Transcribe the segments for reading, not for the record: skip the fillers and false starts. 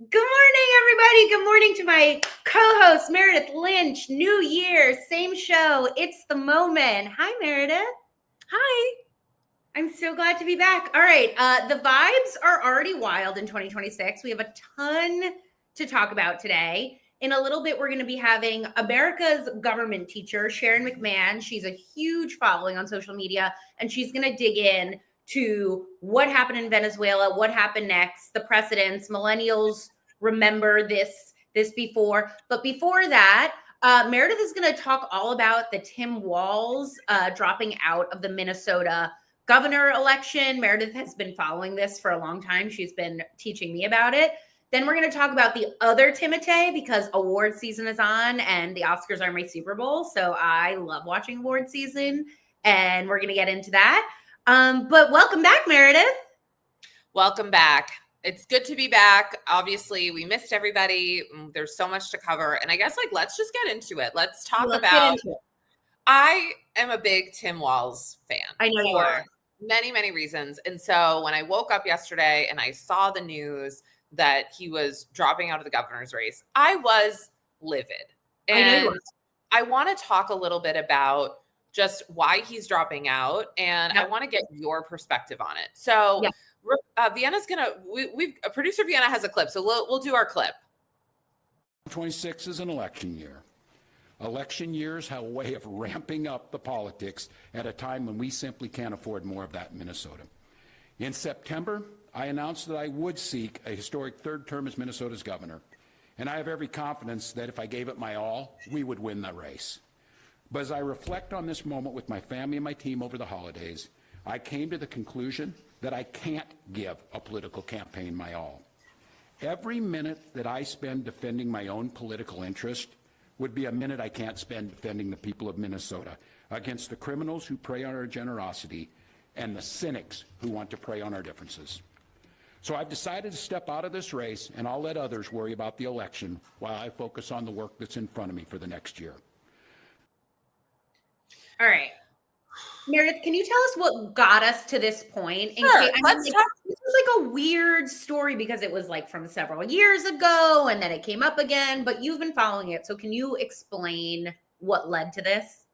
Good morning, everybody. Good morning to my co-host, Meredith Lynch. New year, same show. It's the moment. Hi, Meredith. Hi. I'm so glad to be back. All right. The vibes are already wild in 2026. We have a ton to talk about today. In a little bit, we're going to be having America's government teacher, Sharon McMahon. She's a huge following on social media, and she's going to dig in to what happened in Venezuela, what happened next, the precedents. Millennials remember this before. But before that, Meredith is going to talk all about the Tim Walz dropping out of the Minnesota governor election. Meredith has been following this for a long time. She's been teaching me about it. Then we're going to talk about the other Timothée because award season is on and the Oscars are my Super Bowl. So I love watching award season and we're going to get into that. But welcome back, Meredith. Welcome back. It's good to be back. Obviously, we missed everybody. There's so much to cover. And I guess let's just get into it. Let's talk about it. I am a big Tim Walz fan. I know you are. Many, many reasons. And so when I woke up yesterday and I saw the news that he was dropping out of the governor's race, I was livid. And I want to talk a little bit about just why he's dropping out. And I want to get your perspective on it. So Vienna's producer Vienna has a clip. So we'll do our clip. 26 is an election year. Election years have a way of ramping up the politics at a time when we simply can't afford more of that in Minnesota. In September, I announced that I would seek a historic third term as Minnesota's governor, and I have every confidence that if I gave it my all, we would win the race. But as I reflect on this moment with my family and my team over the holidays, I came to the conclusion that I can't give a political campaign my all. Every minute that I spend defending my own political interest would be a minute I can't spend defending the people of Minnesota against the criminals who prey on our generosity and the cynics who want to prey on our differences. So I've decided to step out of this race, and I'll let others worry about the election while I focus on the work that's in front of me for the next year. All right. Meredith, can you tell us what got us to this point? Sure, let's talk. This was like a weird story because it was from several years ago and then it came up again, but you've been following it. So can you explain what led to this?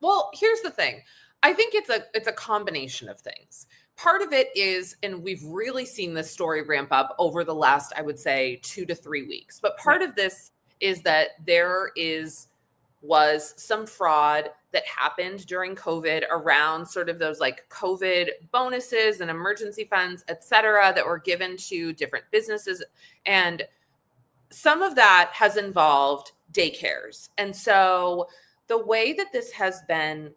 Well, here's the thing. I think it's a combination of things. Part of it is, and we've really seen this story ramp up over the last, I would say, 2 to 3 weeks. But part of this is that there was some fraud that happened during COVID around sort of those COVID bonuses and emergency funds, et cetera, that were given to different businesses. And some of that has involved daycares. And so the way that this has been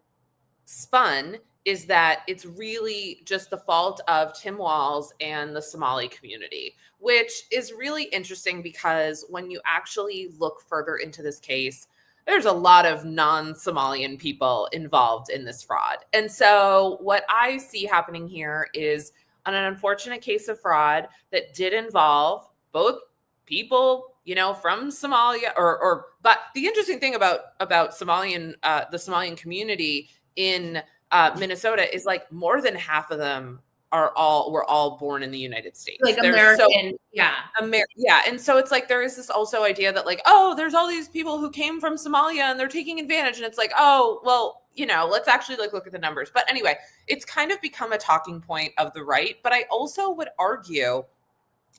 spun is that it's really just the fault of Tim Walz and the Somali community, which is really interesting because when you actually look further into this case, there's a lot of non-Somalian people involved in this fraud. And so what I see happening here is an unfortunate case of fraud that did involve both people, from Somalia but the interesting thing about Somalian, the Somalian community in Minnesota is more than half of them were all born in the United States. American. And so it's there is this also idea that there's all these people who came from Somalia and they're taking advantage. And it's let's actually look at the numbers. But anyway, it's kind of become a talking point of the right. But I also would argue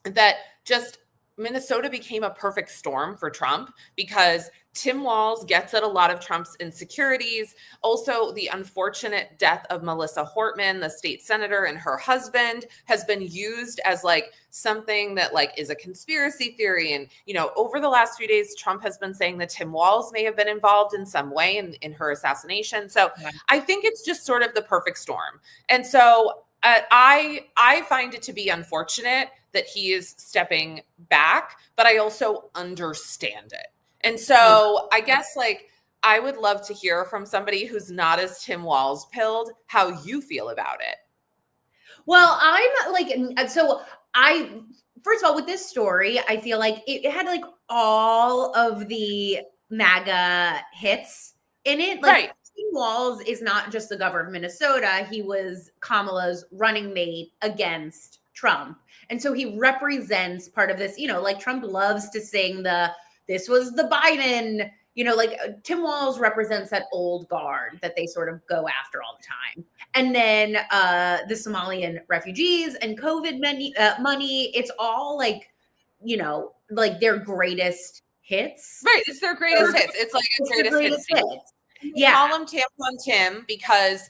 that just Minnesota became a perfect storm for Trump because Tim Walz gets at a lot of Trump's insecurities. Also, the unfortunate death of Melissa Hortman, the state senator, and her husband has been used as something that is a conspiracy theory. And, over the last few days, Trump has been saying that Tim Walz may have been involved in some way in her assassination. So I think it's just sort of the perfect storm. And so I find it to be unfortunate that he is stepping back, but I also understand it. And so I guess I would love to hear from somebody who's not as Tim Walz pilled how you feel about it. Well, first of all, with this story, I feel like it had all of the MAGA hits in it. Right. Tim Walz is not just the governor of Minnesota. He was Kamala's running mate against Trump. And so he represents part of this, like Trump loves to sing this was the Biden, like Tim Walz represents that old guard that they sort of go after all the time. And then the Somalian refugees and COVID money, it's all like, like their greatest hits. Right. It's their greatest hits. It's like a greatest hits. Yeah. Call him Tampon Tim because,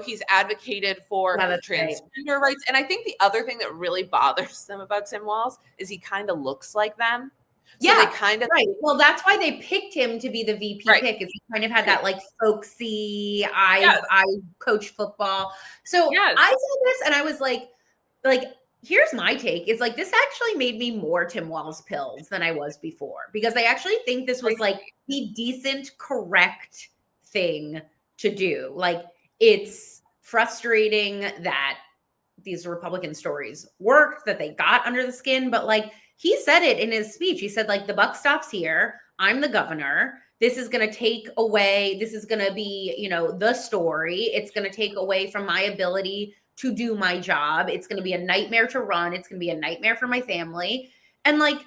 he's advocated for transgender rights. And I think the other thing that really bothers them about Tim Walz is he kind of looks like them. So they kind of right. Well, that's why they picked him to be the VP pick. Is he kind of had that like folksy, I coach football. So I saw this and I was like, here's my take is like, this actually made me more Tim Walz pills than I was before, because I actually think this was like the decent, correct thing to do. Like, it's frustrating that these Republican stories worked, that they got under the skin, but like, he said it in his speech. He said, like, the buck stops here. I'm the governor. This is going to take away. This is going to be, the story. It's going to take away from my ability to do my job. It's going to be a nightmare to run. It's going to be a nightmare for my family. And like,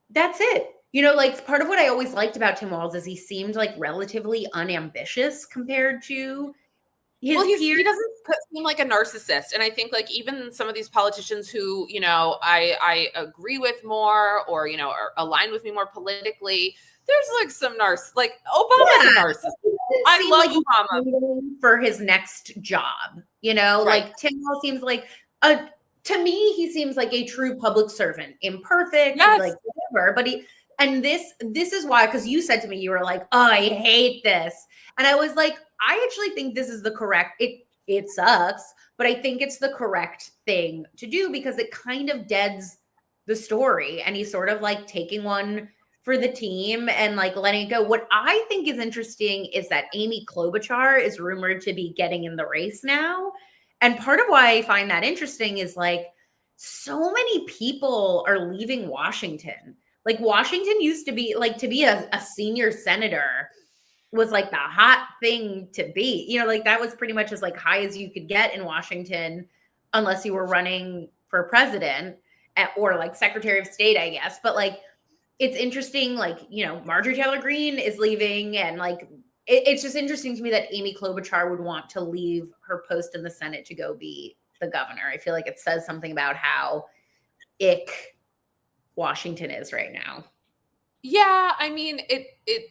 that's it. Like part of what I always liked about Tim Walz is he seemed like relatively unambitious compared to his peers. He doesn't seem like a narcissist. And I think like even some of these politicians who, I agree with more or, are aligned with me more politically, there's like some like Obama's a narcissist. I love like Obama for his next job, like Tim Walz seems like to me, he seems like a true public servant, imperfect, like whatever, but this is why, because you said to me, you were like, oh, I hate this. And I was like, I actually think this is the correct, it sucks, but I think it's the correct thing to do because it kind of deads the story. And he's sort of like taking one for the team and like letting it go. What I think is interesting is that Amy Klobuchar is rumored to be getting in the race now. And part of why I find that interesting is like so many people are leaving Washington. Like Washington used to be like, to be a senior senator was like the hot thing to be, like that was pretty much as like high as you could get in Washington, unless you were running for president or like secretary of state, I guess. But like, it's interesting, like, Marjorie Taylor Greene is leaving and like, it's just interesting to me that Amy Klobuchar would want to leave her post in the Senate to go be the governor. I feel like it says something about how ick Washington is right now. Yeah, I mean,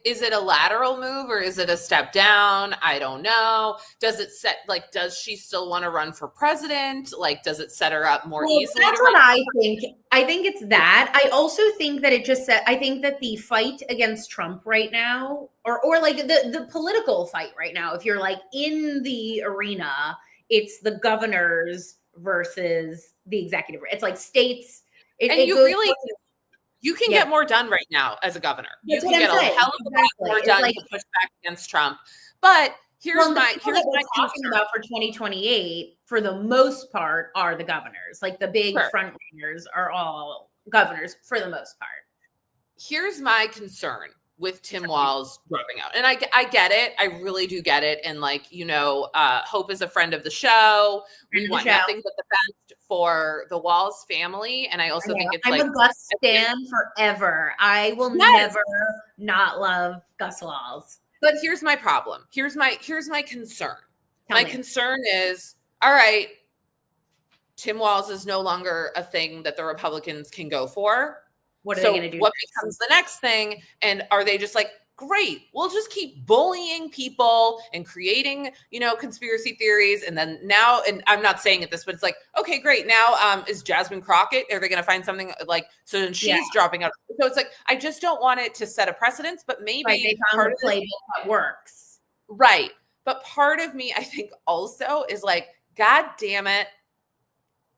is it a lateral move or is it a step down? I don't know. Does she still want to run for president? Like, does it set her up more easily? That's what I think. I think it's that. I also think that I think that the fight against Trump right now, or like the political fight right now, if you're like in the arena, it's the governors versus the executive. It's like states. You can get more done right now as a governor. You can get a hell of a lot more done to push back against Trump. But here's my talking about for 2028, for the most part, are the governors. Like the big front runners are all governors for the most part. Here's my concern with Tim Walz dropping out. And I get it. I really do get it. And like, Hope is a friend of the show. We want nothing but the best for the Walz family. And I also think it's I'm a Gus stan forever. I will never not love Gus Walz. But here's my problem. Here's my concern. My concern is, all right, Tim Walz is no longer a thing that the Republicans can go for. What are they going to do? What becomes the next thing? And are they just like, great, we'll just keep bullying people and creating, conspiracy theories. And then now, and I'm not saying it this, but it's like, okay, great. Now is Jasmine Crockett, are they going to find something like, so then she's dropping out. So it's like, I just don't want it to set a precedence, but maybe they found a playbook that works. Right. But part of me, I think also is like, God damn it,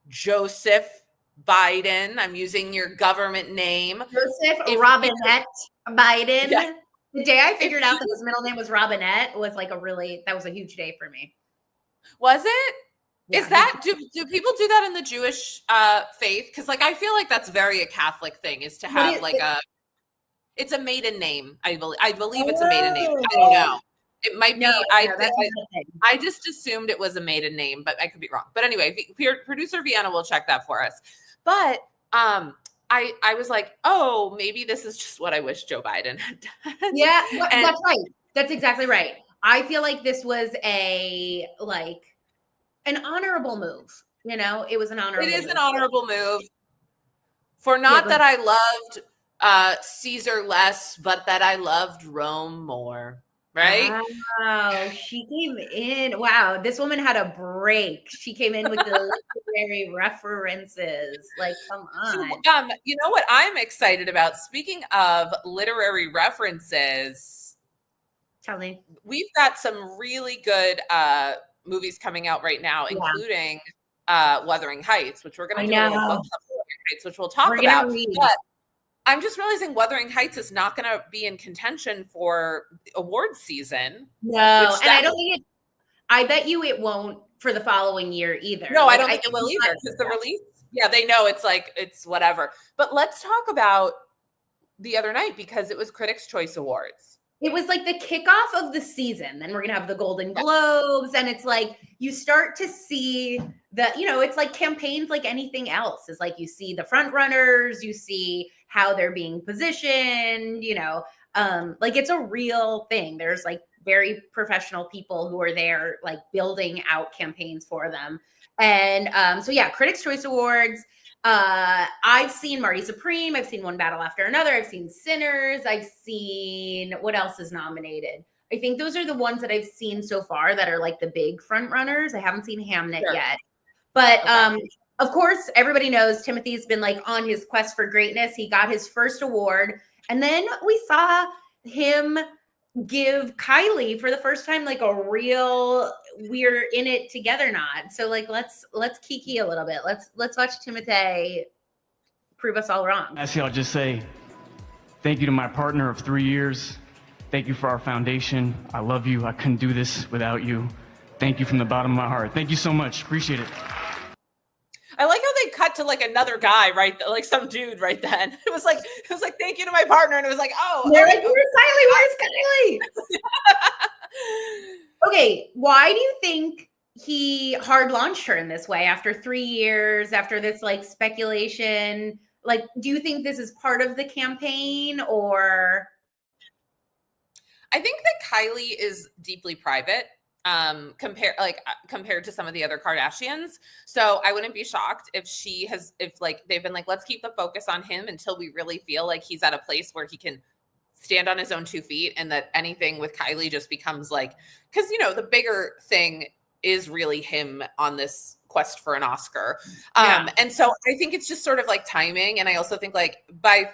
Joseph Biden. I'm using your government name. Joseph Robinette Biden. Yeah. The day I figured out that his middle name was Robinette was like that was a huge day for me. Was it? Yeah. Is that, do people do that in the Jewish faith? Because like, I feel like that's very a Catholic thing, is to have it's a maiden name. I believe it's a maiden name. I don't know. It might No, be. that's I just assumed it was a maiden name, but I could be wrong. But anyway, producer Vienna will check that for us. But I was like, oh, maybe this is just what I wish Joe Biden had done. Yeah, that's right. That's exactly right. I feel like this was an honorable move. It was an honorable move. It is an honorable move. For not that I loved Caesar less, but that I loved Rome more. Right? Wow, she came in. Wow, this woman had a break. She came in with the literary references. Like, come on. So, you know what I'm excited about? Speaking of literary references, tell me. We've got some really good movies coming out right now, including Wuthering Heights, which we're going to do a little book club for Wuthering Heights, which we'll talk about. But I'm just realizing Wuthering Heights is not going to be in contention for awards season. No, and I don't think I bet you it won't for the following year either. No, I don't think it will either, because the release, they know it's whatever. But let's talk about the other night, because it was Critics' Choice Awards. It was like the kickoff of the season. Then we're going to have the Golden Globes. And it's like you start to see it's like campaigns like anything else. It's like you see the front runners, you see how they're being positioned, like it's a real thing. There's like very professional people who are there like building out campaigns for them. And Critics' Choice Awards. I've seen Marty Supreme. I've seen One Battle After Another. I've seen Sinners. I've seen what else is nominated. I think those are the ones that I've seen so far that are like the big front runners. I haven't seen Hamnet yet, but of course, everybody knows Timothy's been like on his quest for greatness. He got his first award, and then we saw him give Kylie for the first time like a real we're in it together nod. So like let's kiki a little bit. Let's watch Timothée prove us all wrong. Actually, I'll just say thank you to my partner of 3 years. Thank you for our foundation. I love you. I couldn't do this without you. Thank you from the bottom of my heart. Thank you so much. Appreciate it. I like how they cut to like another guy, right? Like some dude right then. It was like thank you to my partner, and it was like, oh, they're like, where's Kylie? Okay, why do you think he hard launched her in this way after 3 years, after this like speculation? Like, do you think this is part of the campaign, or? I think that Kylie is deeply private. Compared to some of the other Kardashians. So I wouldn't be shocked if they've been like, let's keep the focus on him until we really feel like he's at a place where he can stand on his own 2 feet, and that anything with Kylie just becomes like, because the bigger thing is really him on this quest for an Oscar. And so I think it's just sort of like timing. And I also think like by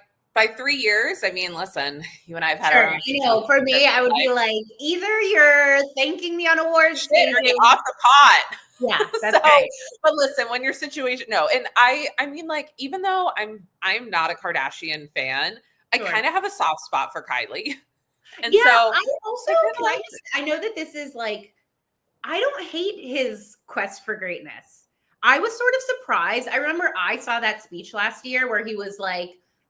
3 years, I mean, listen, you and I have had our own. For me, I would be like, either you're thanking me on awards day or get off the pot. Yeah, that's right. But listen, when your situation, and I mean, like, even though I'm not a Kardashian fan, I kind of have a soft spot for Kylie. And so I also I know that this is like, I don't hate his quest for greatness. I was sort of surprised. I remember I saw that speech last year where he was like,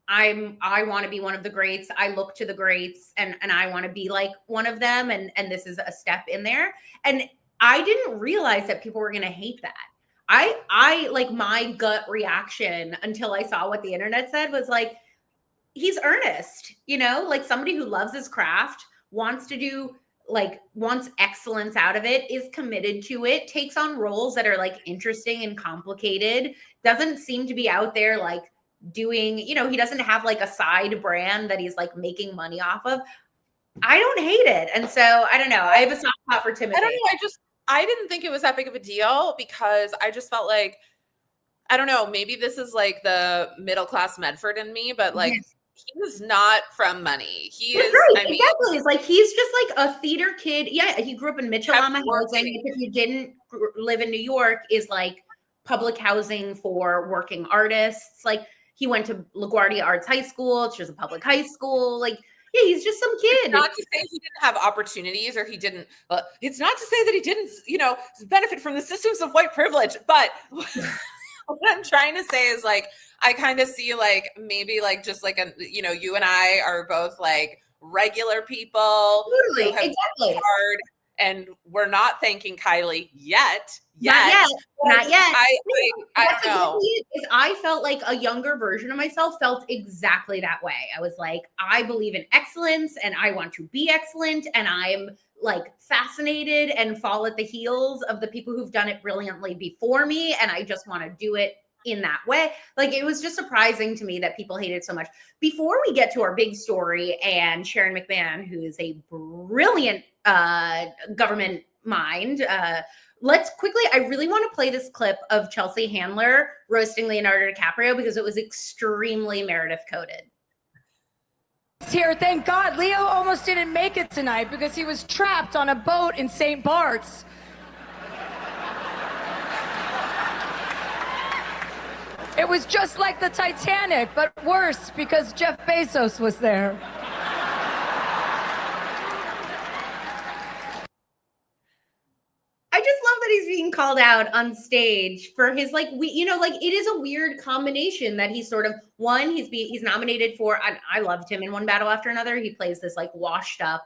I want to be one of the greats. I look to the greats and I want to be like one of them. And this is a step in there. And I didn't realize that people were going to hate that. I like my gut reaction until I saw what the internet said was like, he's earnest, like somebody who loves his craft, wants excellence out of it, is committed to it, takes on roles that are like interesting and complicated, doesn't seem to be out there like doing, he doesn't have like a side brand that he's like making money off of. I don't hate it. And so I don't know. I have a soft spot for Timothée. I don't know. I didn't think it was that big of a deal, because I just felt like, I don't know, maybe this is like the middle-class Medford in me, but like, he was not from money. He is, right, exactly. It's like, he's just like a theater kid. Yeah. He grew up in Mitchell-on-the housing. If you didn't live in New York, is like public housing for working artists. Like, he went to LaGuardia Arts High School, which is a public high school. Like, yeah, he's just some kid. It's not to say he didn't have opportunities, or he didn't. It's not to say that he didn't, benefit from the systems of white privilege. But what I'm trying to say is like, I kind of see like maybe like just like you and I are both like regular people Totally, who have exactly. worked hard, and we're not thanking Kylie yet. Not yet. Not yet. I That's don't know. exactly it, is I felt like a younger version of myself felt exactly that way. I was like, I believe in excellence and I want to be excellent. And I'm like fascinated and fall at the heels of the people who've done it brilliantly before me. And I just want to do it in that way. Like, it was just surprising to me that people hated it so much. Before we get to our big story and Sharon McMahon, who is a brilliant government mind, let's quickly, I really want to play this clip of Chelsea Handler roasting Leonardo DiCaprio because it was extremely Meredith coded. Here, thank God. Leo almost didn't make it tonight because he was trapped on a boat in St. Bart's. It was just like the Titanic, but worse because Jeff Bezos was there. I just love that he's being called out on stage for his, like, it is a weird combination that he's sort of, one, he's nominated for, I loved him in One Battle After Another. He plays this like washed up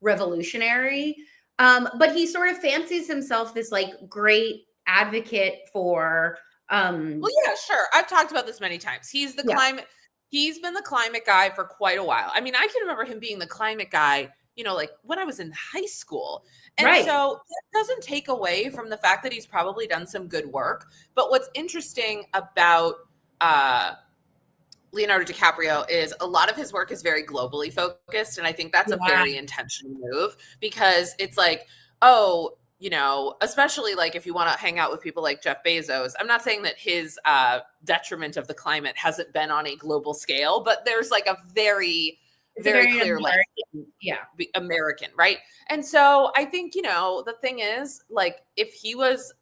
revolutionary, but he sort of fancies himself this like great advocate for, well, yeah, sure. I've talked about this many times. He's the climate. He's been the climate guy for quite a while. I mean, I can remember him being the climate guy, like when I was in high school. And so that doesn't take away from the fact that he's probably done some good work. But what's interesting about Leonardo DiCaprio is a lot of his work is very globally focused. And I think that's a very intentional move, because it's like, especially like if you want to hang out with people like Jeff Bezos, I'm not saying that his detriment of the climate hasn't been on a global scale, but there's like a very clear American, right? And so I think, the thing is, like, if he was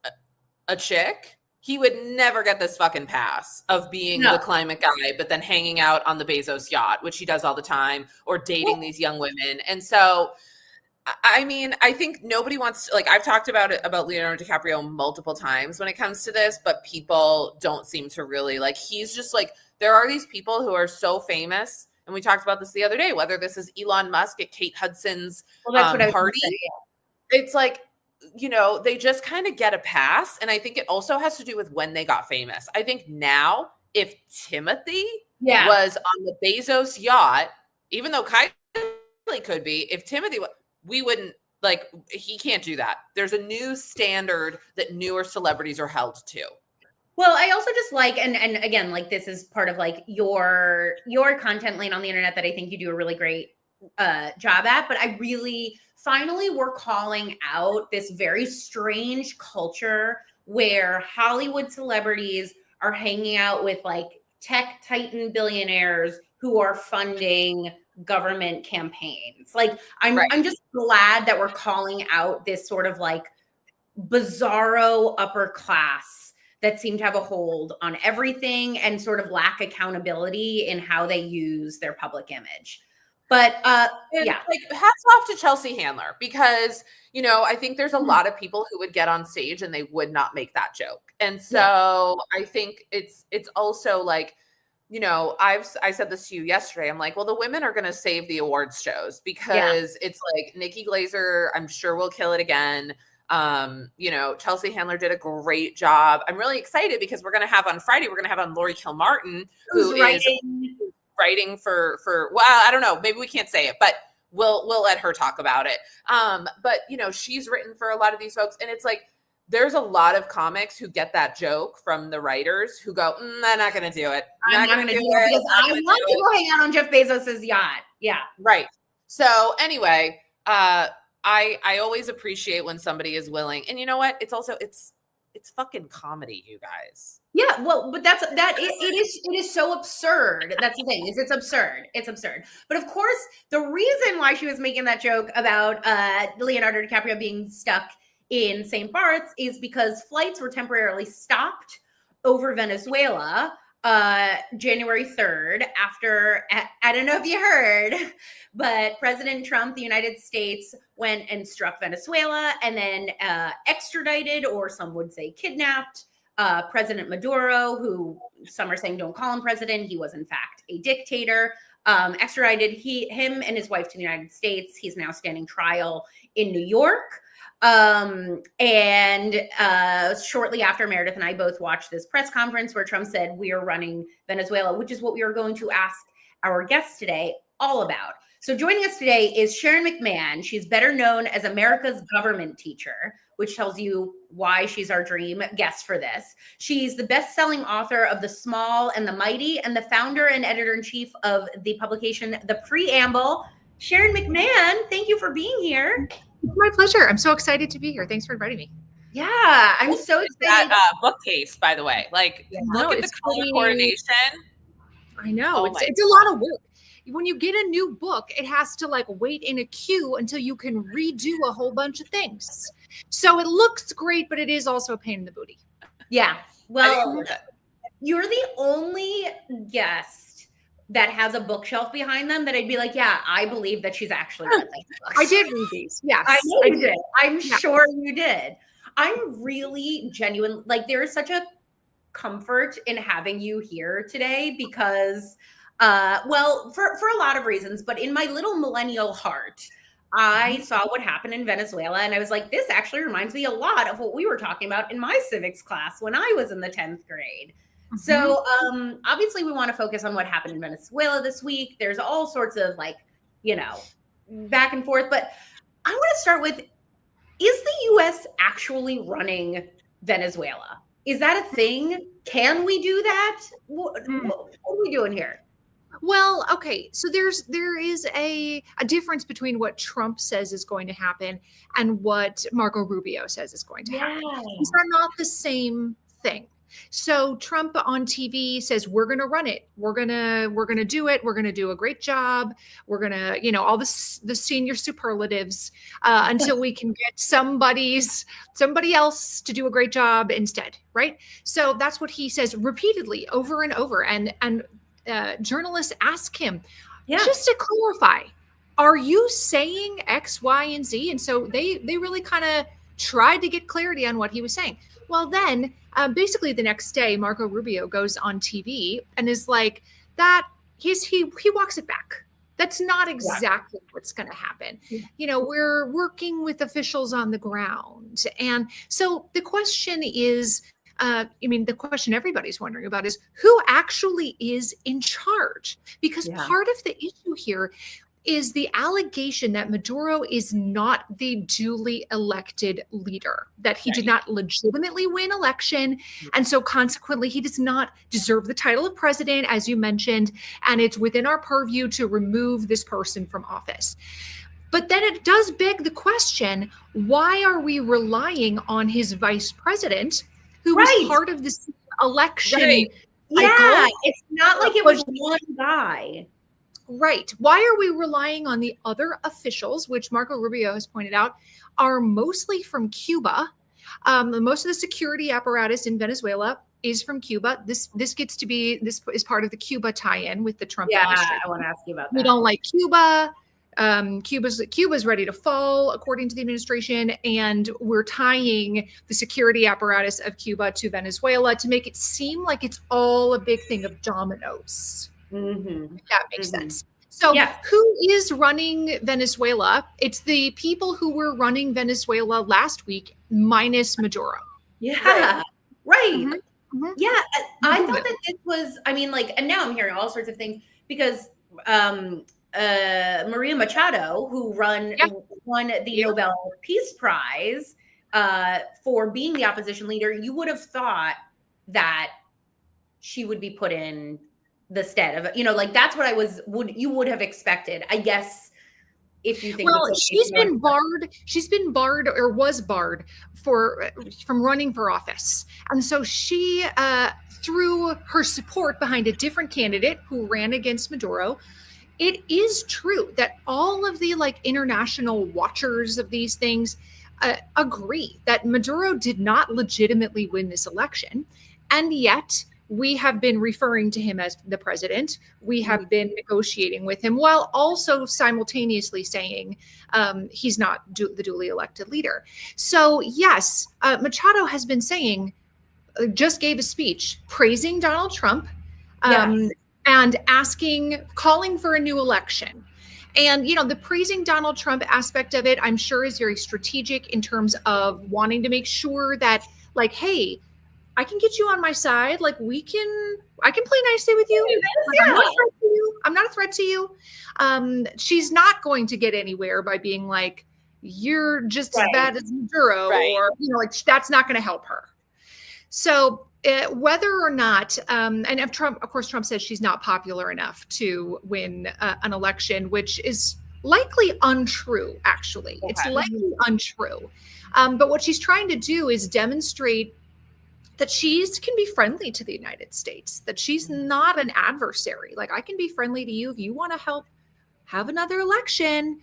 a chick, he would never get this fucking pass of being the climate guy, but then hanging out on the Bezos yacht, which he does all the time, or dating these young women. And so I mean, I think nobody wants to, like, I've talked about Leonardo DiCaprio multiple times when it comes to this, but people don't seem to really, like, he's just like, there are these people who are so famous, and we talked about this the other day, whether this is Elon Musk at Kate Hudson's party. It's like, they just kind of get a pass. And I think it also has to do with when they got famous. I think now, if Timothée was on the Bezos yacht, even though Kylie could be, if Timothée, we wouldn't, like, he can't do that. There's a new standard that newer celebrities are held to. Well, I also just like, and again, like, this is part of like your content lane on the internet that I think you do a really great job at, but I really, finally, we're calling out this very strange culture where Hollywood celebrities are hanging out with like tech titan billionaires who are funding government campaigns. Like, I'm just glad that we're calling out this sort of like bizarro upper class that seem to have a hold on everything and sort of lack accountability in how they use their public image. But like, hats off to Chelsea Handler, because I think there's a lot of people who would get on stage and they would not make that joke. And so I think it's also like, I said this to you yesterday. I'm like, well, the women are going to save the awards shows, because it's like Nikki Glaser, I'm sure will kill it again. Chelsea Handler did a great job. I'm really excited because we're going to have on Friday, we're going to have on Lori Kilmartin, who is writing for, well, I don't know, maybe we can't say it, but we'll let her talk about it. But she's written for a lot of these folks, and it's like, there's a lot of comics who get that joke from the writers who go, they're not going to do it. I'm not going to do it because I want to go hang out on Jeff Bezos's yacht. Yeah. Right. So anyway, I always appreciate when somebody is willing, and you know what? It's also, it's fucking comedy, you guys. Yeah, well, but it is so absurd. That's the thing, is it's absurd. It's absurd. But of course, the reason why she was making that joke about Leonardo DiCaprio being stuck in St. Bart's is because flights were temporarily stopped over Venezuela January 3rd after, I don't know if you heard, but President Trump, the United States, went and struck Venezuela and then extradited, or some would say kidnapped, President Maduro, who some are saying don't call him president. He was in fact a dictator. Extradited him and his wife to the United States. He's now standing trial in New York. And shortly after, Meredith and I both watched this press conference where Trump said we are running Venezuela, which is what we are going to ask our guests today all about. So joining us today is Sharon McMahon. She's better known as America's government teacher, which tells you why she's our dream guest for this. She's the best-selling author of The Small and the Mighty and the founder and editor-in-chief of the publication The Preamble. Sharon McMahon, thank you for being here. It's my pleasure. I'm so excited to be here. Thanks for inviting me. Yeah, I'm so excited. That bookcase, by the way, look at the color coordination. I know it's a lot of work. When you get a new book, it has to wait in a queue until you can redo a whole bunch of things. So it looks great, but it is also a pain in the booty. Yeah. Well, you're the only guest that has a bookshelf behind them that I'd be like, yeah, I believe that she's actually read these books. I did read these. Yes. I know you did. I'm sure you did. I'm really genuine. There is such a comfort in having you here today because for a lot of reasons, but in my little millennial heart, I saw what happened in Venezuela and I was like, this actually reminds me a lot of what we were talking about in my civics class when I was in the 10th grade. Mm-hmm. So obviously we want to focus on what happened in Venezuela this week. There's all sorts of back and forth, but I want to start with, is the US actually running Venezuela? Is that a thing? Can we do that? What are we doing here? Well, okay. So there is a difference between what Trump says is going to happen and what Marco Rubio says is going to happen. These are not the same thing. So Trump on TV says, we're going to run it. We're going to do it. We're going to do a great job. We're going to, all the senior superlatives until we can get somebody else to do a great job instead. Right. So that's what he says repeatedly over and over. And journalists ask him, just to clarify, are you saying X, Y, and Z? And so they really kind of tried to get clarity on what he was saying. Well, then basically the next day, Marco Rubio goes on TV and is like, he walks it back. That's not exactly what's going to happen. We're working with officials on the ground. And so the question is, the question everybody's wondering about is who actually is in charge? Because part of the issue here is the allegation that Maduro is not the duly elected leader, that he did not legitimately win election. And so consequently, he does not deserve the title of president, as you mentioned, and it's within our purview to remove this person from office. But then it does beg the question, why are we relying on his vice president, who was part of this election? Yeah, it's not like it was one guy. Right. Why are we relying on the other officials, which Marco Rubio has pointed out, are mostly from Cuba? Most of the security apparatus in Venezuela is from Cuba. This is part of the Cuba tie-in with the Trump administration. I want to ask you about that. We don't like Cuba. Cuba's ready to fall, according to the administration, and we're tying the security apparatus of Cuba to Venezuela to make it seem like it's all a big thing of dominoes. Mm-hmm. If that makes sense. So who is running Venezuela? It's the people who were running Venezuela last week, minus Maduro. Yeah. Right. Mm-hmm. Mm-hmm. Yeah. I thought that this was, and now I'm hearing all sorts of things because Maria Machado, who won the Nobel Peace Prize for being the opposition leader, you would have thought that she would be put in the stead of, that's what you would have expected, I guess, if you think. Well, she's been barred or was barred from running for office. And so she threw her support behind a different candidate who ran against Maduro. It is true that all of the international watchers of these things agree that Maduro did not legitimately win this election. And yet we have been referring to him as the president. We have been negotiating with him while also simultaneously saying he's not the duly elected leader. So yes, Machado has been saying, just gave a speech praising Donald Trump, and calling for a new election. And, the praising Donald Trump aspect of it, I'm sure is very strategic in terms of wanting to make sure that, like, hey, I can get you on my side. Like, I can play nicely with you. I'm not a threat to you. She's not going to get anywhere by being like, you're just as bad as Maduro, or, that's not going to help her. So whether or not, and if Trump, of course, Trump says she's not popular enough to win an election, which is likely untrue, actually. It's likely untrue. But what she's trying to do is demonstrate that she can be friendly to the United States, that she's not an adversary. Like, I can be friendly to you if you want to help have another election.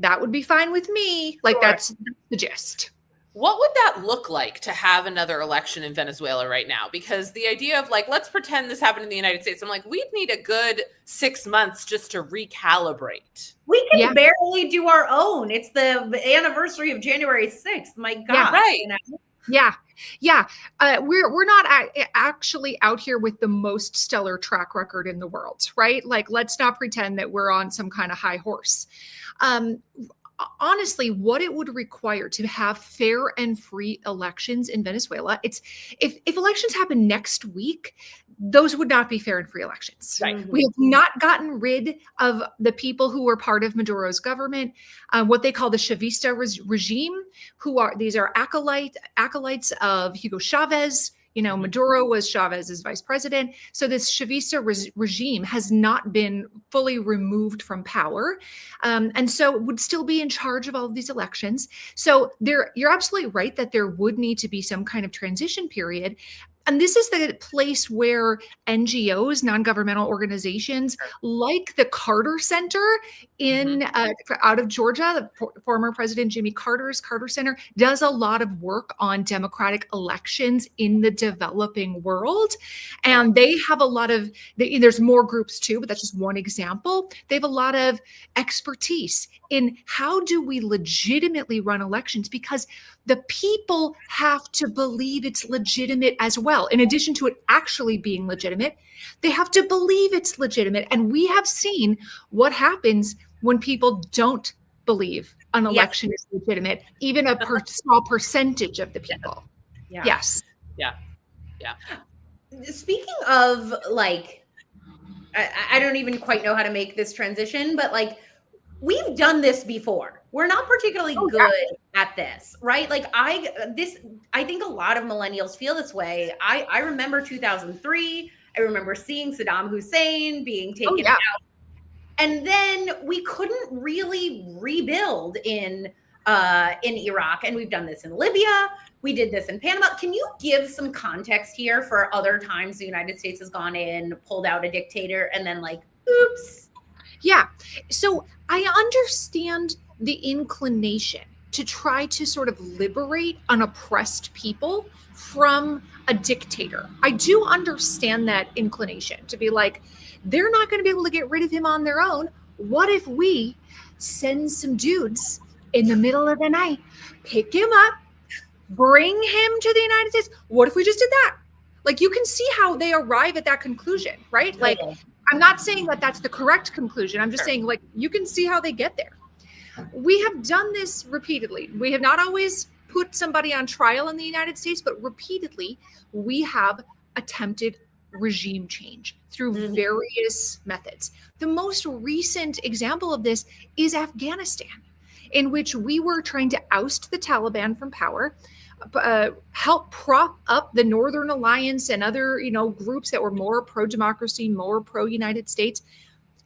That would be fine with me. Like, that's the gist. What would that look like to have another election in Venezuela right now? Because the idea of, like, let's pretend this happened in the United States, I'm like, we'd need a good 6 months just to recalibrate. We can barely do our own. It's the anniversary of January 6th. My God. Yeah, right. Yeah. We're not actually out here with the most stellar track record in the world, right? Like, let's not pretend that we're on some kind of high horse. Honestly, what it would require to have fair and free elections in Venezuela, if elections happen next week, those would not be fair and free elections. Right. We have not gotten rid of the people who were part of Maduro's government, what they call the Chavista regime, these are acolytes of Hugo Chavez. Maduro was Chavez's vice president. So this Chavista regime has not been fully removed from power. And so it would still be in charge of all of these elections. So you're absolutely right that there would need to be some kind of transition period. And this is the place where NGOs, non-governmental organizations like the Carter Center out of Georgia, former President Jimmy Carter's Carter Center, does a lot of work on democratic elections in the developing world. And they have a lot of, there's more groups too, but that's just one example. They have a lot of expertise in how do we legitimately run elections, because the people have to believe it's legitimate as well. In addition to it actually being legitimate, they have to believe it's legitimate. And we have seen what happens when people don't believe an election is legitimate, even a small percentage of the people. Yeah. Yes. Yeah. Speaking of, like, I don't even quite know how to make this transition, but, like, we've done this before. We're not particularly good at this, right? Like, I think a lot of millennials feel this way. I remember 2003. I remember seeing Saddam Hussein being taken out. And then we couldn't really rebuild in Iraq. And we've done this in Libya. We did this in Panama. Can you give some context here for other times the United States has gone in, pulled out a dictator, and then, like, oops? Yeah. So I understand the inclination to try to sort of liberate an oppressed people from a dictator. I do understand that inclination to be like, they're not going to be able to get rid of him on their own. What if we send some dudes in the middle of the night, pick him up, bring him to the United States? What if we just did that? Like, you can see how they arrive at that conclusion, right? Like, I'm not saying that that's the correct conclusion. I'm just saying, like, you can see how they get there. We have done this repeatedly. We have not always put somebody on trial in the United States, but repeatedly we have attempted regime change through various methods. The most recent example of this is Afghanistan, in which we were trying to oust the Taliban from power, help prop up the Northern Alliance and other, groups that were more pro-democracy, more pro-United States.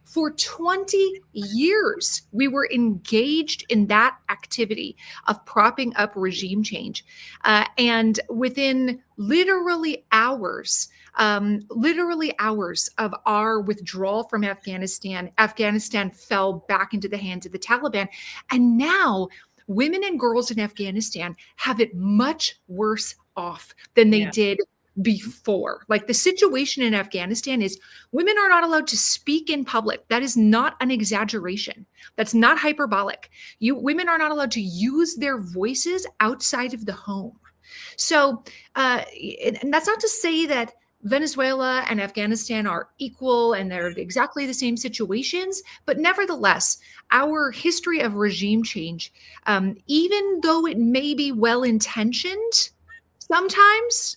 For 20 years, we were engaged in that activity of propping up regime change. And within literally hours of our withdrawal from Afghanistan, Afghanistan fell back into the hands of the Taliban. And now women and girls in Afghanistan have it much worse off than they did before. Like, the situation in Afghanistan is women are not allowed to speak in public. That is not an exaggeration. That's not hyperbolic. Women are not allowed to use their voices outside of the home. So, and that's not to say that Venezuela and Afghanistan are equal and they're exactly the same situations, but nevertheless, our history of regime change, even though it may be well-intentioned sometimes,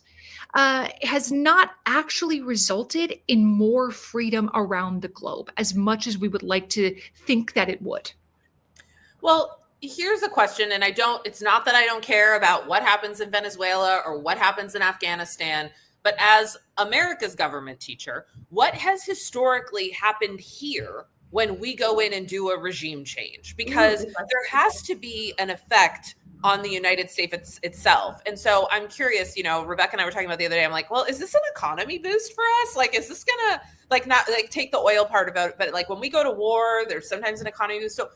has not actually resulted in more freedom around the globe as much as we would like to think that it would. Well, here's a question, and it's not that I don't care about what happens in Venezuela or what happens in Afghanistan, but as America's government teacher, what has historically happened here when we go in and do a regime change? Because there has to be an effect on the United States itself. And so I'm curious, Rebecca and I were talking about the other day, I'm like, well, is this an economy boost for us? Like, is this gonna not take the oil part of it, but like when we go to war, there's sometimes an economy boost. So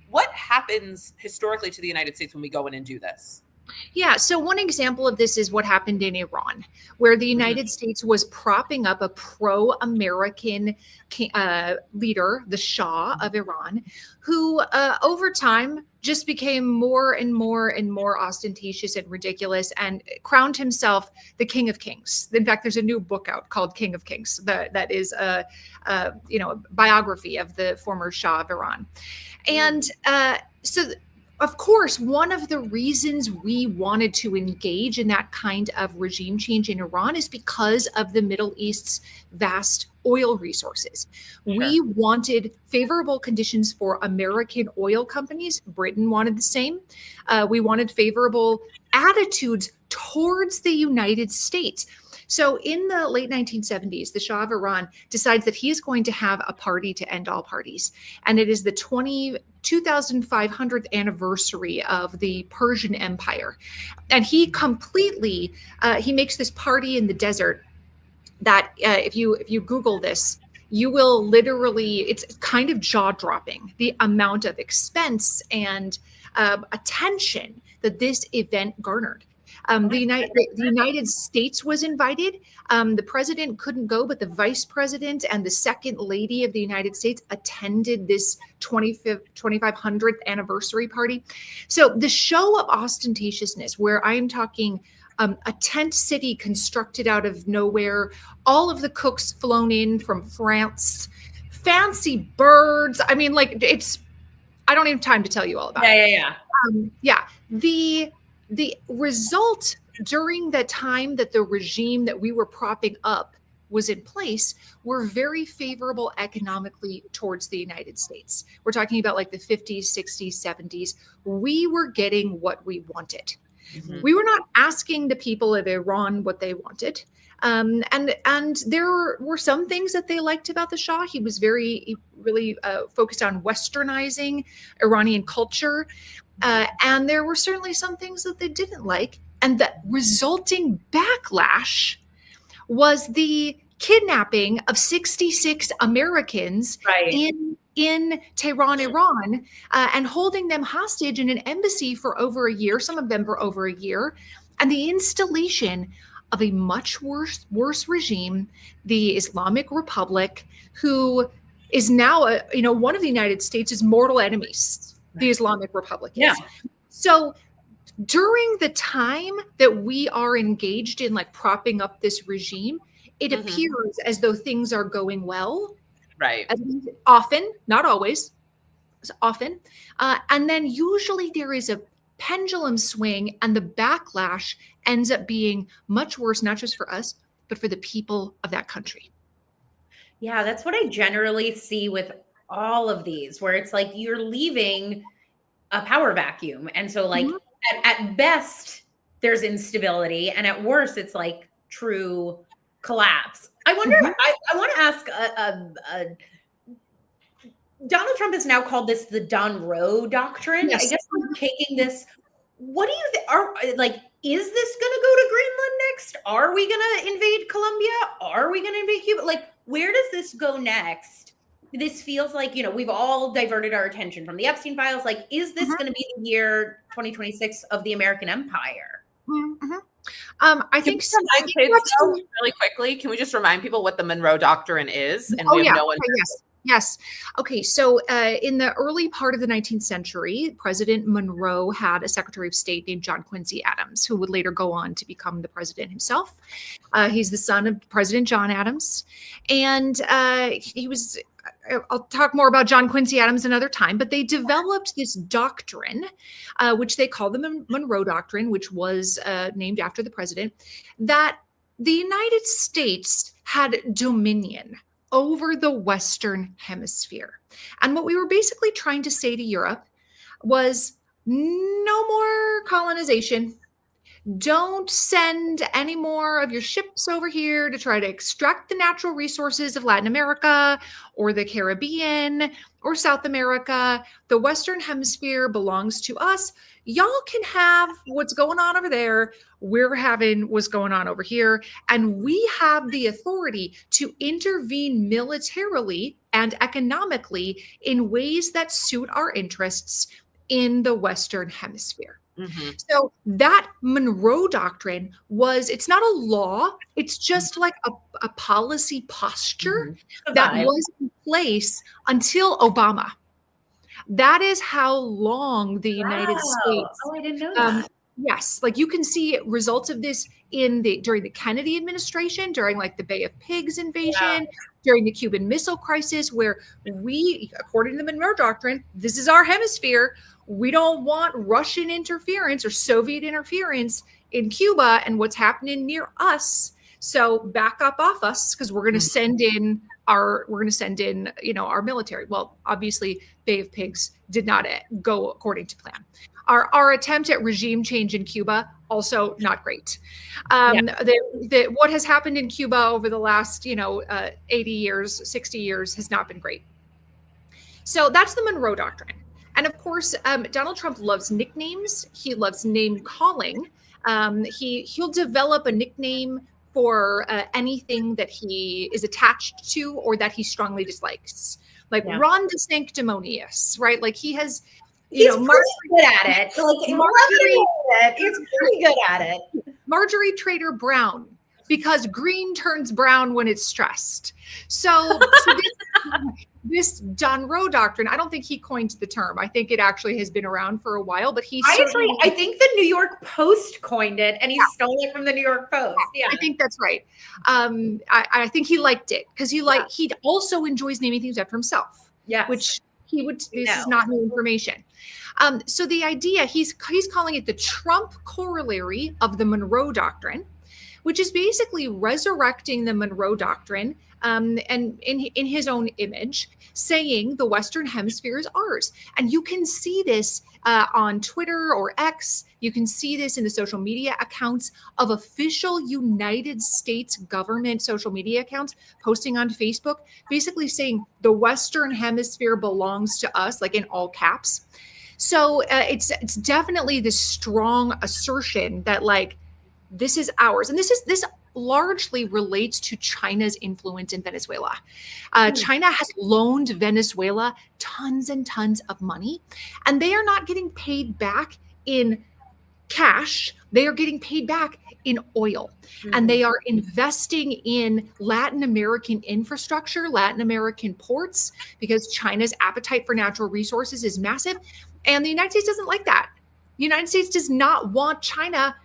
what happens historically to the United States when we go in and do this? Yeah, so one example of this is what happened in Iran, where the United States was propping up a pro-American leader, the Shah of Iran, who over time just became more and more and more ostentatious and ridiculous and crowned himself the King of Kings. In fact, there's a new book out called King of Kings that is a biography of the former Shah of Iran. And so of course, one of the reasons we wanted to engage in that kind of regime change in Iran is because of the Middle East's vast oil resources. Sure. We wanted favorable conditions for American oil companies. Britain wanted the same. We wanted favorable attitudes towards the United States. So in the late 1970s, the Shah of Iran decides that he is going to have a party to end all parties. And it is the 2500th anniversary of the Persian Empire. And he completely, he makes this party in the desert that if you Google this, you will literally, it's kind of jaw-dropping, the amount of expense and attention that this event garnered. The United States was invited. The president couldn't go, but the vice president and the second lady of the United States attended this 2500th anniversary party. So the show of ostentatiousness, where I'm talking a tent city constructed out of nowhere, all of the cooks flown in from France, fancy birds. I mean, like I don't have time to tell you all about it. The result during the time that the regime that we were propping up was in place were very favorable economically towards the United States. We're talking about like the 50s, 60s, 70s. We were getting what we wanted. Mm-hmm. We were not asking the people of Iran what they wanted. And there were some things that they liked about the Shah. He was really focused on westernizing Iranian culture. And there were certainly some things that they didn't like. And the resulting backlash was the kidnapping of 66 Americans in Tehran, Iran, and holding them hostage in an embassy for over a year, some of them for over a year, and the installation of a much worse regime, the Islamic Republic, who is now one of the United States' mortal enemies. The Islamic Republic is. Yeah. So during the time that we are engaged in like propping up this regime, it appears as though things are going well. Right. Often, not always, often. And then usually there is a pendulum swing and the backlash ends up being much worse, not just for us, but for the people of that country. Yeah, that's what I generally see with all of these, where it's like you're leaving a power vacuum. And so like at best there's instability, and at worst it's like true collapse. I wonder, I want to ask, Donald Trump has now called this the Don Roe doctrine. Yes. I guess we're taking this. What do you think? Is this going to go to Greenland next? Are we going to invade Colombia? Are we going to invade Cuba? Like, where does this go next? This feels like, we've all diverted our attention from the Epstein files. Like, is this going to be the year 2026 of the American empire? I think so. Really quickly, can we just remind people what the Monroe Doctrine is? And we have no one. Yes. Okay. So in the early part of the 19th century, President Monroe had a Secretary of State named John Quincy Adams, who would later go on to become the president himself. He's the son of President John Adams. And I'll talk more about John Quincy Adams another time, but they developed this doctrine, which they call the Monroe Doctrine, which was named after the president, that the United States had dominion over the Western Hemisphere. And what we were basically trying to say to Europe was no more colonization. Don't send any more of your ships over here to try to extract the natural resources of Latin America or the Caribbean or South America. The Western Hemisphere belongs to us. Y'all can have what's going on over there. We're having what's going on over here. And we have the authority to intervene militarily and economically in ways that suit our interests in the Western Hemisphere. Mm-hmm. So that Monroe Doctrine it's not a law, it's just like a policy posture that was in place until Obama. That is how long the United States. Oh, I didn't know that. Yes, like you can see results of this during the Kennedy administration, during like the Bay of Pigs invasion, during the Cuban Missile Crisis, where we, according to the Monroe Doctrine, this is our hemisphere. We don't want Russian interference or Soviet interference in Cuba and what's happening near us. So back up off us, because we're going to send in our military. Well, obviously, Bay of Pigs did not go according to plan. Our attempt at regime change in Cuba, also not great. What has happened in Cuba over the last 80 years, 60 years has not been great. So that's the Monroe Doctrine. And of course, Donald Trump loves nicknames. He loves name calling. He'll develop a nickname for anything that he is attached to or that he strongly dislikes, like Ron the Sanctimonious, right? Like he has, he's pretty good at it. He's pretty good at it. Marjorie Trader Brown, because green turns brown when it's stressed. So this Monroe Doctrine, I don't think he coined the term. I think it actually has been around for a while, but I think the New York Post coined it and he stole it from the New York Post. Yeah, I think that's right. I think he liked it because he also enjoys naming things after himself. Yeah, which he would. This is not new information. So the idea, he's calling it the Trump corollary of the Monroe Doctrine, which is basically resurrecting the Monroe Doctrine and in his own image, saying the Western Hemisphere is ours. And you can see this on Twitter or X. You can see this in the social media accounts of official United States government social media accounts posting on Facebook, basically saying the Western Hemisphere belongs to us, like in all caps. So it's definitely this strong assertion that like, this is ours. And this largely relates to China's influence in Venezuela. China has loaned Venezuela tons and tons of money, and they are not getting paid back in cash. They are getting paid back in oil. And they are investing in Latin American infrastructure, Latin American ports, because China's appetite for natural resources is massive. And the United States doesn't like that. The United States does not want China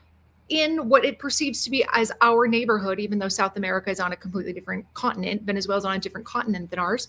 in what it perceives to be as our neighborhood, even though South America is on a completely different continent. Venezuela is on a different continent than ours.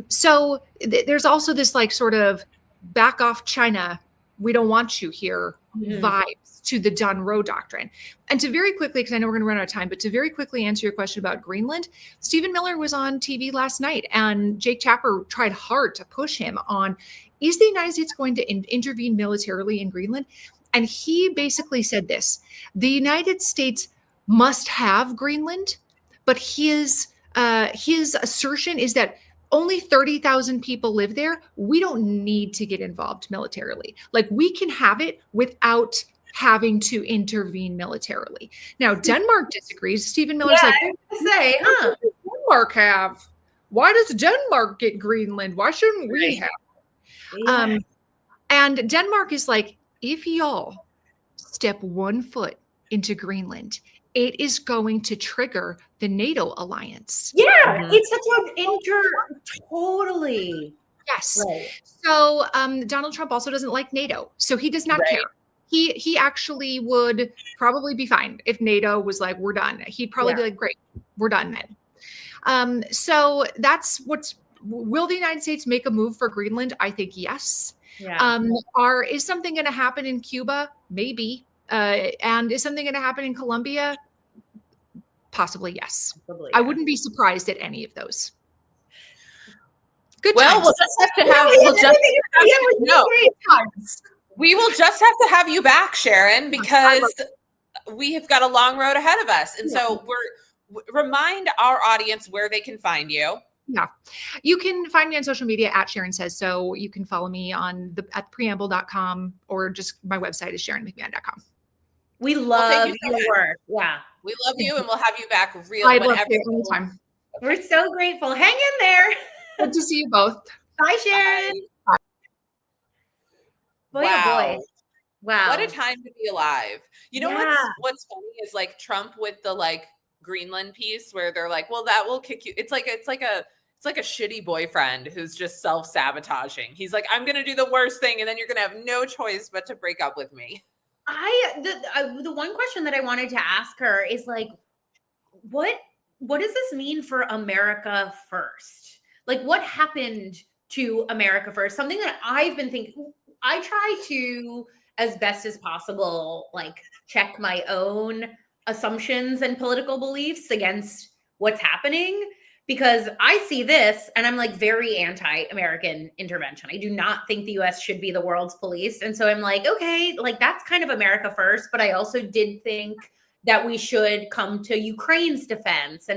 So there's also this like sort of back off China, we don't want you here vibes to the Monroe Doctrine. And to very quickly, because I know we're going to run out of time, but to very quickly answer your question about Greenland, Stephen Miller was on TV last night and Jake Tapper tried hard to push him on, is the United States going to intervene militarily in Greenland? And he basically said this: the United States must have Greenland, but his assertion is that only 30,000 people live there. We don't need to get involved militarily. Like we can have it without having to intervene militarily. Now, Denmark disagrees. Stephen Miller's like, what does Denmark have? Why does Denmark get Greenland? Why shouldn't we have it? And Denmark is like, if y'all step 1 foot into Greenland, it is going to trigger the NATO alliance. Yeah, Mhm. it's such an totally. Yes. Right. So Donald Trump also doesn't like NATO, so he does not Right. care. He actually would probably be fine if NATO was like, we're done. He'd probably be like, great, we're done then. So that's will the United States make a move for Greenland? I think yes. Yeah. Is something going to happen in Cuba? Maybe. And is something going to happen in Colombia? Possibly yes. Probably, I yeah. wouldn't be surprised at any of those. Good Well, times. we'll just have to have. We will just have to have you back, Sharon, because we have got a long road ahead of us, and so remind our audience where they can find you. Yeah. You can find me on social media at Sharon Says So. You can follow me at preamble.com, or just my website is sharonmcmahon.com. We love you so your much. work. Yeah. We love you, and we'll have you back I'd love whenever. to anytime. We're so grateful. Hang in there. Good to see you both. Bye, Sharon. Bye. Boy, Wow. oh boy. Wow. What a time to be alive. You know Yeah. what's funny is like Trump with the like Greenland piece where they're like, well, that will kick you. It's like a shitty boyfriend who's just self-sabotaging. He's like, I'm gonna do the worst thing, and then you're gonna have no choice but to break up with me. The one question that I wanted to ask her is like, what does this mean for America first? Like, what happened to America first? Something that I've been thinking. I try to, as best as possible, like check my own assumptions and political beliefs against what's happening, because I see this and I'm like very anti-American intervention. I do not think the US should be the world's police. And so I'm like, okay, like that's kind of America first. But I also did think that we should come to Ukraine's defense.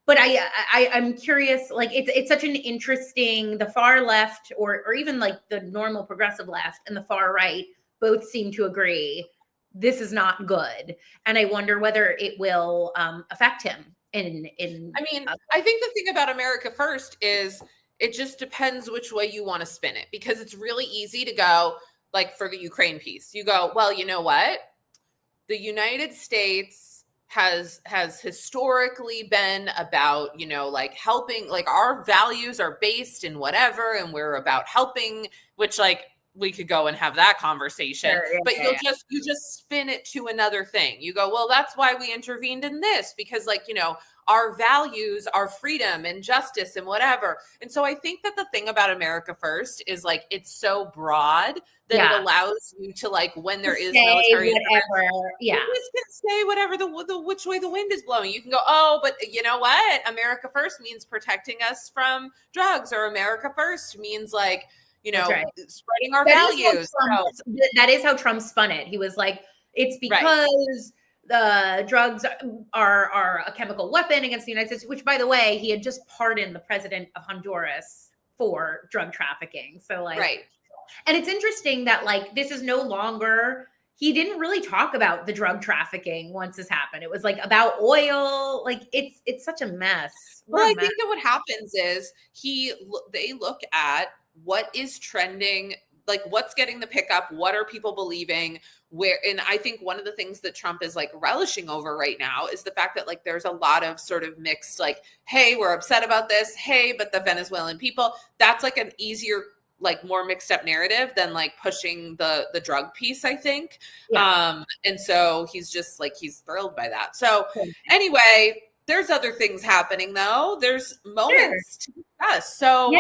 But I'm curious, like it's such an interesting, the far left or even like the normal progressive left and the far right both seem to agree this is not good. And I wonder whether it will affect him I think the thing about America first is it just depends which way you want to spin it, because it's really easy to go like for the Ukraine piece. You go, well, you know what? The United States has historically been about, like helping, like our values are based in whatever, and we're about helping, which like we could go and have that conversation, but you just spin it to another thing. You go, well, that's why we intervened in this, because like, our values are freedom and justice and whatever. And so I think that the thing about America first is like, it's so broad that it allows you to like, when there is military, whatever, you just can say whatever the which way the wind is blowing. You can go, oh, but you know what? America first means protecting us from drugs, or America first means like, spreading our values. That is how Trump spun it. He was like, it's because the drugs are a chemical weapon against the United States, which, by the way, he had just pardoned the president of Honduras for drug trafficking. So like, and it's interesting that like, this is no longer, he didn't really talk about the drug trafficking once this happened. It was like about oil. Like it's such a mess. Well, I think that what happens is they look at what is trending, like what's getting the pickup, what are people believing, and I think one of the things that Trump is like relishing over right now is the fact that like there's a lot of sort of mixed, like, hey, we're upset about this, hey, but the Venezuelan people, that's like an easier, like more mixed up narrative than like pushing the drug piece, I think. And so he's just like, he's thrilled by that. So anyway, there's other things happening though. There's moments to discuss. So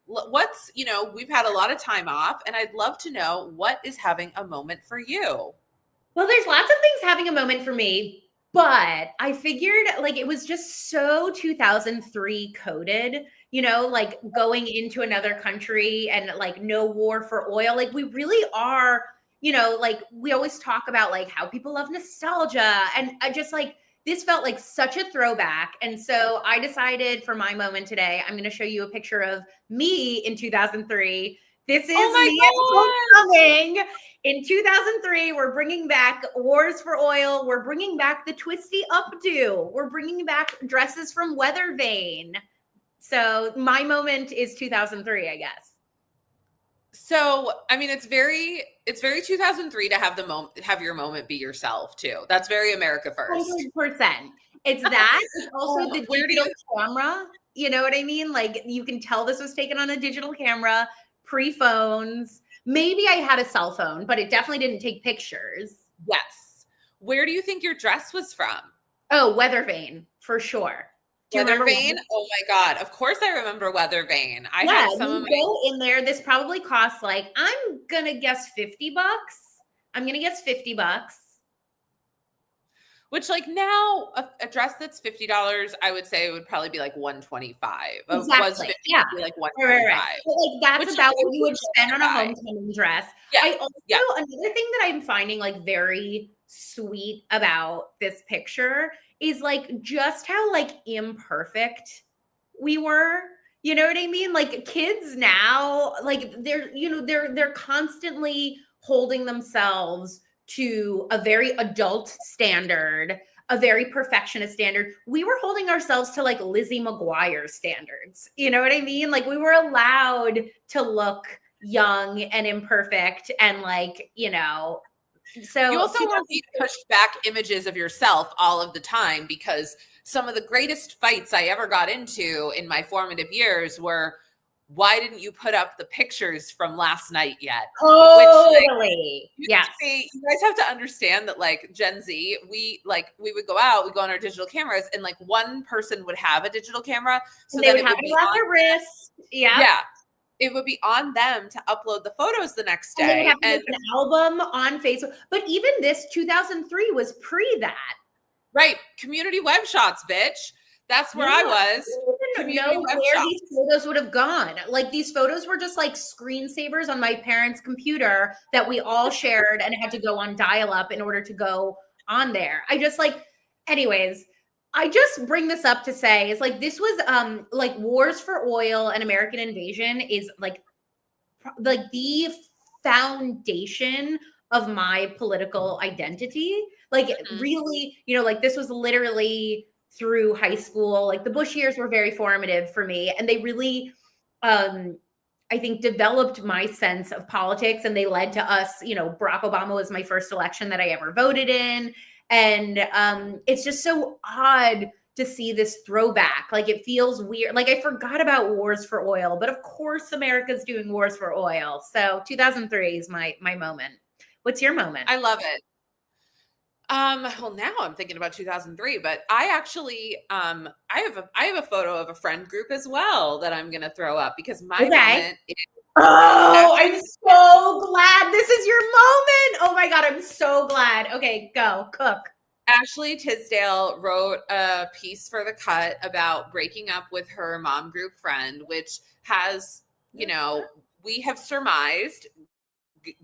what's, we've had a lot of time off, and I'd love to know what is having a moment for you. Well, there's lots of things having a moment for me, but I figured like it was just so 2003 coded, like going into another country and like no war for oil. Like we really are, like we always talk about like how people love nostalgia, and I just like, this felt like such a throwback. And so I decided for my moment today, I'm going to show you a picture of me in 2003. This is me coming. In 2003, we're bringing back wars for oil. We're bringing back the twisty updo. We're bringing back dresses from Weather Vane. So my moment is 2003, I guess. So, I mean, it's very 2003 to have your moment be yourself too. That's very America first. 100%. It's that. It's also Oh, the digital camera. You know what I mean? Like you can tell this was taken on a digital camera, pre-phones. Maybe I had a cell phone, but it definitely didn't take pictures. Yes. Where do you think your dress was from? Oh, Weather Vane, for sure. Do you Weather remember Vane? Oh my God. Of course I remember Weather Vane. I Yeah, had some you of my go in there. This probably costs like, I'm gonna guess $50. I'm gonna guess $50. which like now a dress that's $50, I would say it would probably be like 125. Was Exactly. 50 Yeah. be like Right. 125. But like that's Which about is what you would spend on a high. homecoming dress. Yeah. I also Yeah. another thing that I'm finding like very sweet about this picture is like just how like imperfect we were. You know what I mean? Like kids now, like they're constantly holding themselves to a very adult standard, a very perfectionist standard. We were holding ourselves to like Lizzie McGuire standards. You know what I mean? Like we were allowed to look young and imperfect and like, so You also want these pushed back images of yourself all of the time, because some of the greatest fights I ever got into in my formative years were, why didn't you put up the pictures from last night yet? totally. Yes. You guys have to understand that like Gen Z, we would go out, we go on our digital cameras, and like one person would have a digital camera. So they would have it at their wrist. Yeah. Yeah. It would be on them to upload the photos the next day. And they would have to make an album on Facebook. But even this 2003 was pre that. Right. Community web shots, bitch. That's where I was. I didn't know where these photos would have gone. Like these photos were just like screensavers on my parents' computer that we all shared and had to go on dial-up in order to go on there. I just like, anyways, I just bring this up to say is like this was like Wars for Oil and American Invasion is like the foundation of my political identity. Like really, like this was literally through high school. Like the Bush years were very formative for me, and they really I think developed my sense of politics, and they led to us, Barack Obama was my first election that I ever voted in. And it's just so odd to see this throwback. Like it feels weird. Like I forgot about Wars for Oil, but of course America's doing Wars for Oil. So 2003 is my moment. What's your moment? I love it. Well, now I'm thinking about 2003, but I actually, I have a photo of a friend group as well that I'm going to throw up, because my moment is. Oh, I'm so glad this is your moment. Oh my God, I'm so glad. Okay, go cook. Ashley Tisdale wrote a piece for The Cut about breaking up with her mom group friend, which has, we have surmised,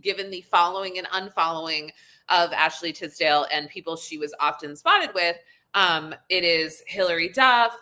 given the following and unfollowing of Ashley Tisdale and people she was often spotted with, it is Hillary Duff,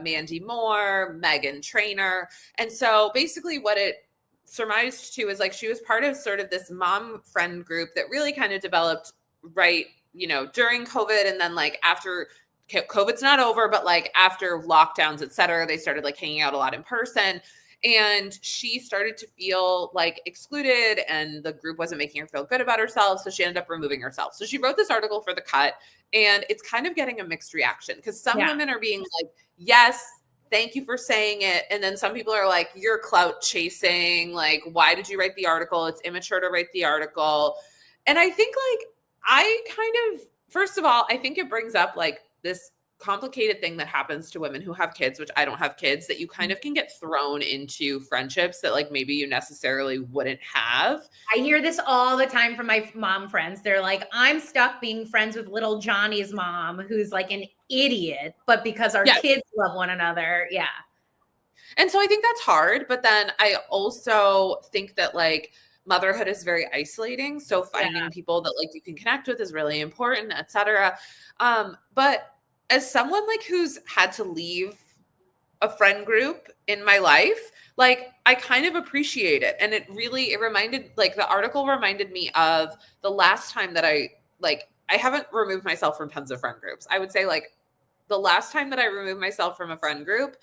Mandy Moore, Meghan Trainor. And so basically what it surmised to is like she was part of sort of this mom friend group that really kind of developed during COVID, and then like after COVID's not over, but like after lockdowns, et cetera, they started like hanging out a lot in person. And she started to feel like excluded, and the group wasn't making her feel good about herself. So she ended up removing herself. So she wrote this article for The Cut, and it's kind of getting a mixed reaction, because some women are being like, yes, thank you for saying it. And then some people are like, you're clout chasing. Like, why did you write the article? It's immature to write the article. And I think first of all, I think it brings up like this complicated thing that happens to women who have kids, which I don't have kids, that you kind of can get thrown into friendships that like maybe you necessarily wouldn't have. I hear this all the time from my mom friends. They're like, I'm stuck being friends with little Johnny's mom, who's like an idiot, but because our kids love one another. Yeah. And so I think that's hard. But then I also think that like motherhood is very isolating. So finding people that like you can connect with is really important, et cetera. But as someone like who's had to leave a friend group in my life, like I kind of appreciate it. And it reminded, like the article reminded me of the last time that I haven't removed myself from tons of friend groups. I would say like the last time that I removed myself from a friend group,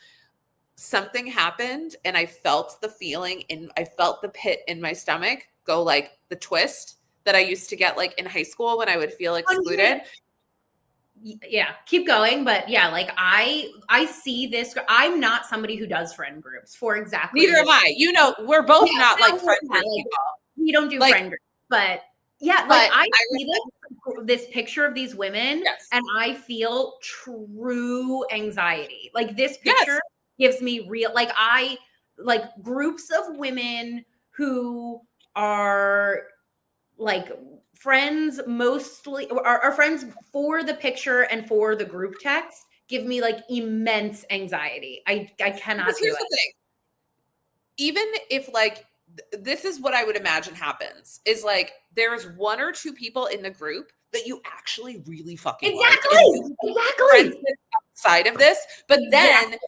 something happened and I felt the feeling I felt the pit in my stomach go, like the twist that I used to get like in high school when I would feel excluded. yeah, keep going. But yeah, like I see this. I'm not somebody who does friend groups for exactly. Neither am I. You know, we're both Yeah, not no, like friend we're group not. Like, people. we don't do Like- friend groups, but yeah, But like I I see this picture of these women, Yes. and I feel true anxiety. Like this Yes. picture gives me real, like I like groups of women who are like friends, mostly are friends for the picture and for the group text, give me like immense anxiety. I cannot Because do here's it. the thing. Even if like this is what I would imagine happens is like there's one or two people in the group that you actually really fucking like. And Exactly. Outside of this, but then Exactly.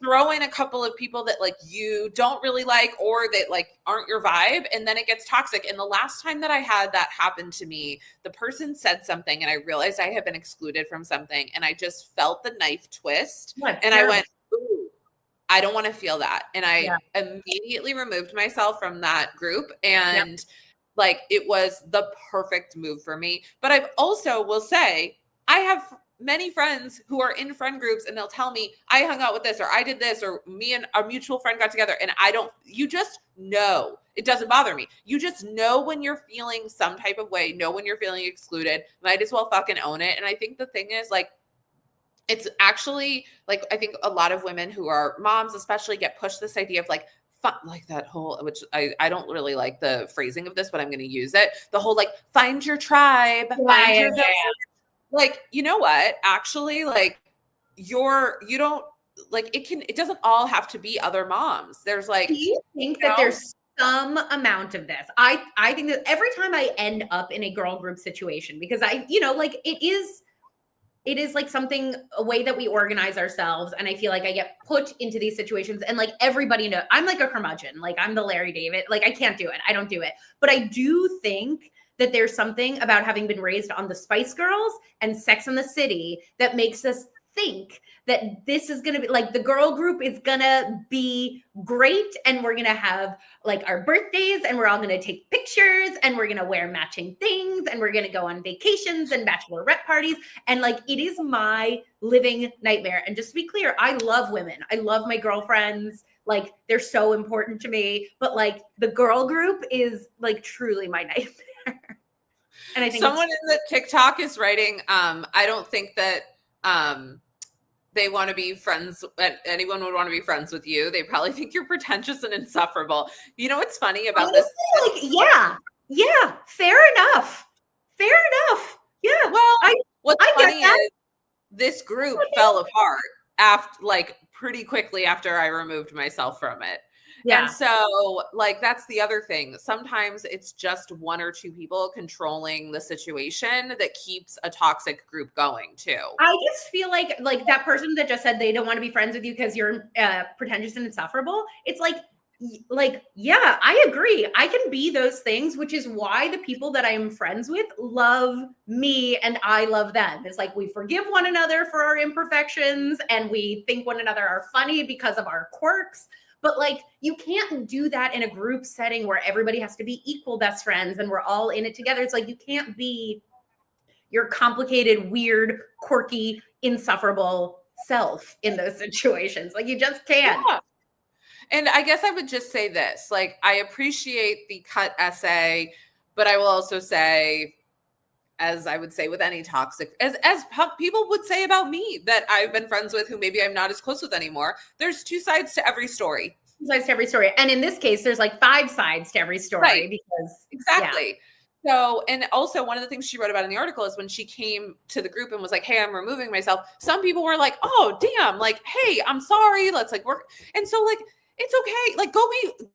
throw in a couple of people that like you don't really like or that like aren't your vibe, and then it gets toxic. And the last time that I had that happen to me, the person said something and I realized I had been excluded from something, and I just felt the knife twist. And I went, ooh, I don't want to feel that. And I immediately removed myself from that group. And like, it was the perfect move for me. But I've also will say, I have many friends who are in friend groups and they'll tell me, I hung out with this, or I did this, or me and our mutual friend got together. And you just know, it doesn't bother me. You just know when you're feeling some type of way, know when you're feeling excluded, might as well fucking own it. And I think the thing is like, it's actually like, I think a lot of women who are moms especially get pushed this idea of like that whole, which I don't really like the phrasing of this, but I'm going to use it. The whole like, find your tribe, find your village. Like, you know what? Actually, like you don't like it doesn't all have to be other moms. There's like, do you think that there's some amount of this? I think that every time I end up in a girl group situation, because like it is like something, a way that we organize ourselves. And I feel like I get put into these situations and like everybody knows I'm like a curmudgeon. Like I'm the Larry David. Like I can't do it. I don't do it. But I do think that there's something about having been raised on the Spice Girls and Sex and the City that makes us think that this is going to be like the girl group is going to be great. And we're going to have like our birthdays and we're all going to take pictures and we're going to wear matching things and we're going to go on vacations and bachelorette parties. And like, it is my living nightmare. And just to be clear, I love women. I love my girlfriends. Like they're so important to me, but like the girl group is like truly my nightmare. And I think someone in the TikTok is writing, I don't think that, they want to be friends. Anyone would want to be friends with you. They probably think you're pretentious and insufferable. You know what's funny about this? Like, yeah, fair enough. Yeah. Well, what's funny is this group fell apart after, like, pretty quickly after I removed myself from it. Yeah. And so, like, that's the other thing. Sometimes it's just one or two people controlling the situation that keeps a toxic group going too. I just feel like that person that just said they don't want to be friends with you because you're pretentious and insufferable. It's like, yeah, I agree. I can be those things, which is why the people that I am friends with love me and I love them. It's like we forgive one another for our imperfections and we think one another are funny because of our quirks. But like, you can't do that in a group setting where everybody has to be equal best friends and we're all in it together. It's like, you can't be your complicated, weird, quirky, insufferable self in those situations. Like you just can't. Yeah. And I guess I would just say this, like, I appreciate the cut essay, but I will also say, as I would say with any toxic, as people would say about me that I've been friends with who maybe I'm not as close with anymore. There's two sides to every story. And in this case, there's like 5 sides to every story. Right. Because exactly. Yeah. So, and also one of the things she wrote about in the article is when she came to the group and was like, hey, I'm removing myself. Some people were like, oh, damn, like, hey, I'm sorry. Let's like work. And so like, it's okay. Like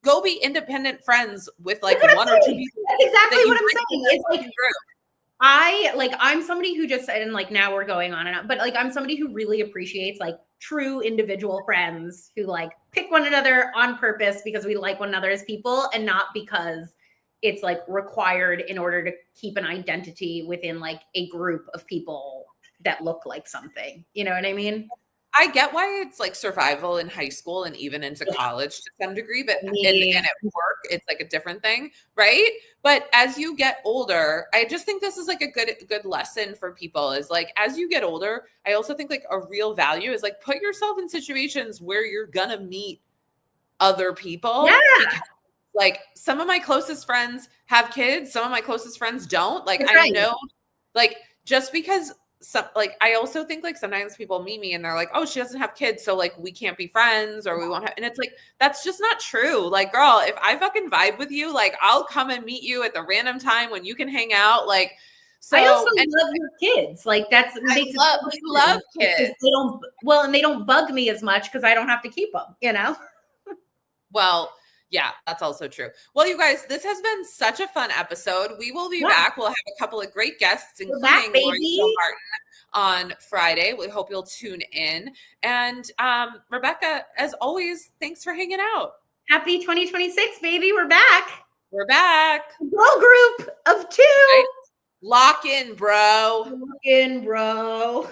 go be independent friends with like one or two people. That's exactly what I'm saying. It's like I'm somebody who just, and like now we're going on and on, but like I'm somebody who really appreciates like true individual friends who like pick one another on purpose because we like one another as people and not because it's like required in order to keep an identity within like a group of people that look like something. You know what I mean? I get why it's like survival in high school and even into college to some degree, but and at work, it's like a different thing, right? But as you get older, I just think this is like a good lesson for people is like, as you get older, I also think like a real value is like, put yourself in situations where you're gonna meet other people. Yeah. Because, like, some of my closest friends have kids, some of my closest friends don't. Like, That's I right. know, like, just because like I also think like sometimes people meet me and they're like, oh, she doesn't have kids, so like we can't be friends or we won't have, and it's like that's just not true. Like, girl, if I fucking vibe with you, like I'll come and meet you at the random time when you can hang out. Like, so I also love your kids. Like that's makes love kids. They don't and they don't bug me as much because I don't have to keep them, you know. Well, yeah, that's also true. Well, you guys, this has been such a fun episode. We will be back. We'll have a couple of great guests, including Lori Martin on Friday. We hope you'll tune in. And Rebecca, as always, thanks for hanging out. Happy 2026, baby. We're back. We're back. Girl group of 2. Right? Lock in, bro. Lock in, bro.